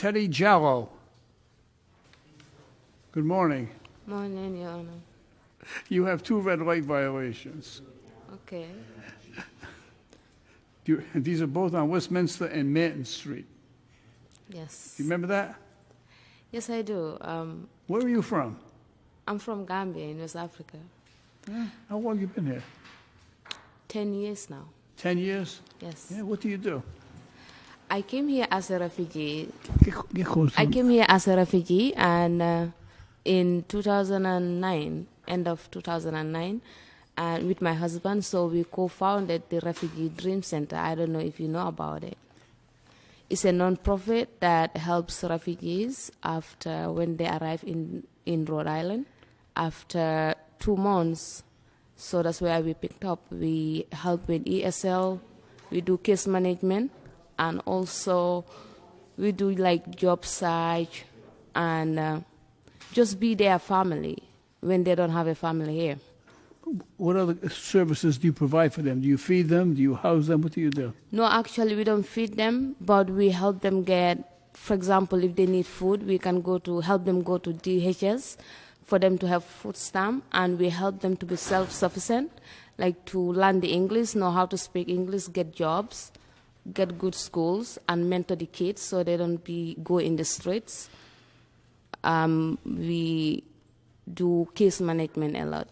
Teddy Jallo. Good morning. Morning, Your Honor. You have 2 red light violations. Okay. These are both on Westminster and Manton Street. Yes. You remember that? Yes, I do. Where are you from? I'm from Gambia in West Africa. Yeah. How long have you been here? 10 years now. 10 years? Yes. Yeah, what do you do? I came here as a refugee. Get close. I came here as a refugee, and in 2009, end of 2009, with my husband, so we co-founded the Refugee Dream Center. I don't know if you know about it. It's a non-profit that helps refugees after when they arrive in Rhode Island after 2 months. So that's where we picked up. We help with ESL, we do case management, and also we do like job search and just be their family when they don't have a family here. What other services do you provide for them? Do you feed them? Do you house them? What do you do? No, actually we don't feed them, but we help them get, for example, if they need food, we can help them go to DHS for them to have food stamp, and we help them to be self-sufficient, like to learn the English, know how to speak English, get jobs, get good schools, and mentor the kids so they don't go in the streets. We do case management a lot.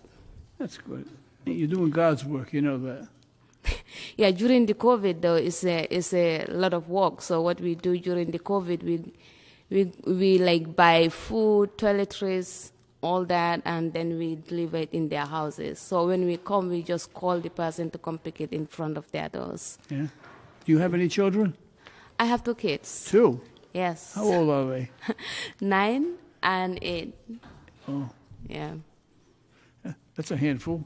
That's good. You're doing God's work, you know that. Yeah, during the COVID though, it's a lot of work. So what we do during the COVID, we like buy food, toiletries, all that, and then we deliver it in their houses. So when we come, we just call the person to come pick it in front of their doors. Yeah. Do you have any children? I have 2 kids. 2? Yes. How old are they? 9 and 8. Oh. Yeah. That's a handful.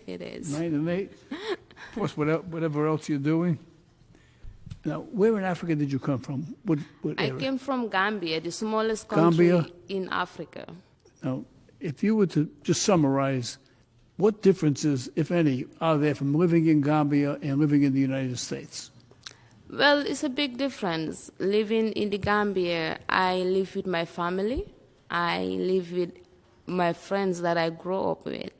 It is. 9 and 8. Plus whatever else you're doing. Now, where in Africa did you come from? What I area? came from Gambia, the smallest country Gambia? in Africa. Now, if you were to just summarize, what differences, if any, are there from living in Gambia and living in the United States? Well, it's a big difference. Living in the Gambia, I live with my family. I live with my friends that I grew up with.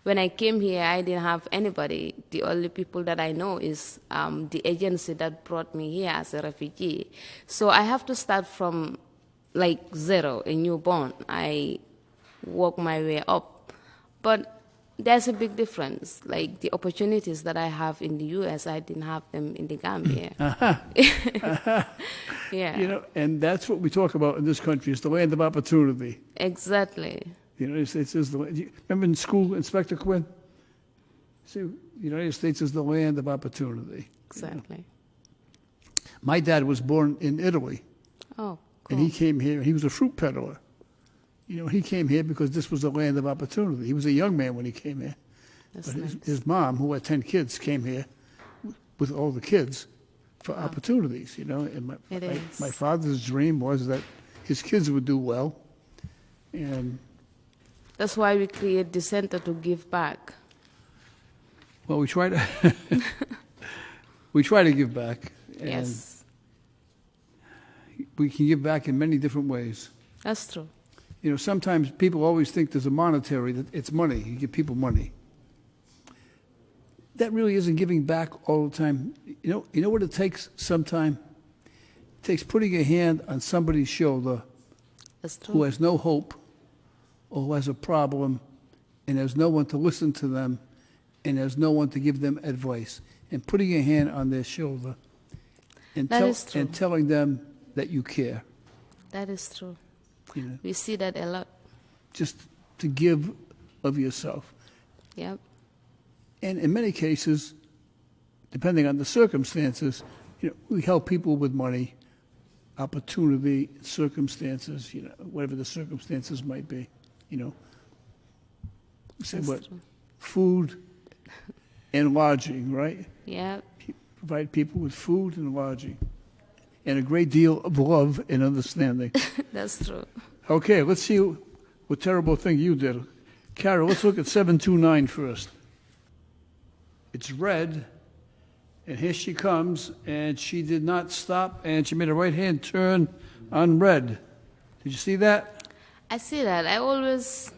When I came here, I didn't have anybody. The only people that I know is the agency that brought me here as a refugee. So I have to start from like zero, a newborn. I work my way up. But there's a big difference. Like the opportunities that I have in the U.S., I didn't have them in the Gambia. Yeah. You know, and that's what we talk about in this country, is the land of opportunity. Exactly. The United States is the land. Remember in school, Inspector Quinn? See, the United States is the land of opportunity. Exactly. You know? My dad was born in Italy. Oh, cool. And he came here, he was a fruit peddler. You know, he came here because this was a land of opportunity. He was a young man when he came here. That's But nice. his mom, who had 10 kids, came here with all the kids for opportunities, you know. And my father's dream was that his kids would do well. And That's why we create the center to give back. well, we try to give back. And Yes, we can give back in many different ways. that's true. You know, sometimes people always think there's a monetary, that it's money. You give people money. That really isn't giving back all the time. You know what it takes sometimes? It takes putting a hand on somebody's shoulder That's true. who has no hope or who has a problem and has no one to listen to them and has no one to give them advice. And putting a hand on their shoulder and, That is true. and telling them that you care. That is true. You know, We see that a lot. just to give of yourself. Yep. And in many cases, depending on the circumstances, you know, we help people with money, opportunity, circumstances, you know, whatever the circumstances might be, you know. We say That's what? true. Food and lodging, right? Yep. Provide people with food and lodging. And a great deal of love and understanding. That's true. Okay, let's see what terrible thing you did. Carol, let's look at 729 first. It's red, and here she comes, and she did not stop, and she made a right-hand turn unread. Did you see that? I see that. I always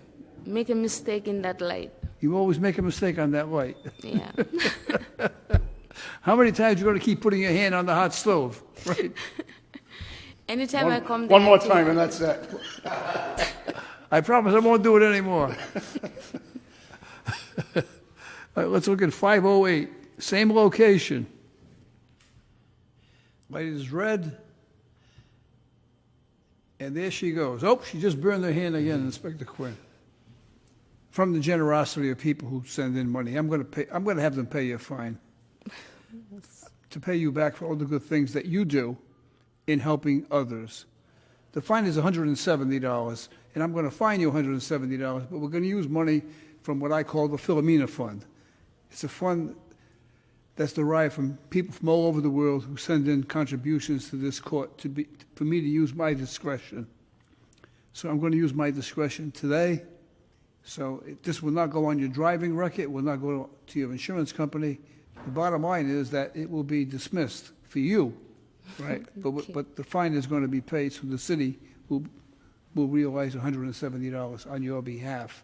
make a mistake in that light. You always make a mistake on that light. Yeah. How many times you going to keep putting your hand on the hot stove? Right. Anytime I come there, One more I think- time, and that's it. I promise I won't do it anymore. All right, let's look at 508. Same location. Light is red. And there she goes. Oh, she just burned her hand again, Inspector Quinn. From the generosity of people who send in money, I'm going to have them pay you a fine to pay you back for all the good things that you do in helping others. The fine is $170, and I'm going to fine you $170, but we're going to use money from what I call the Philomena Fund. It's a fund that's derived from people from all over the world who send in contributions to this court for me to use my discretion. So I'm going to use my discretion today. So this will not go on your driving record. It will not go to your insurance company. The bottom line is that it will be dismissed for you, right? Okay. But the fine is going to be paid, so the city will realize $170 on your behalf.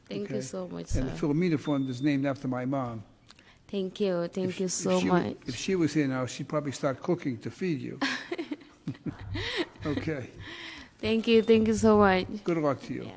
Thank you Okay? so much, And sir. the Philomena Fund is named after my mom. Thank you. Thank you If so she- much. If she was here now, she'd probably start cooking to feed you. Okay. Thank you. Thank you so much. Good luck to you. Yeah.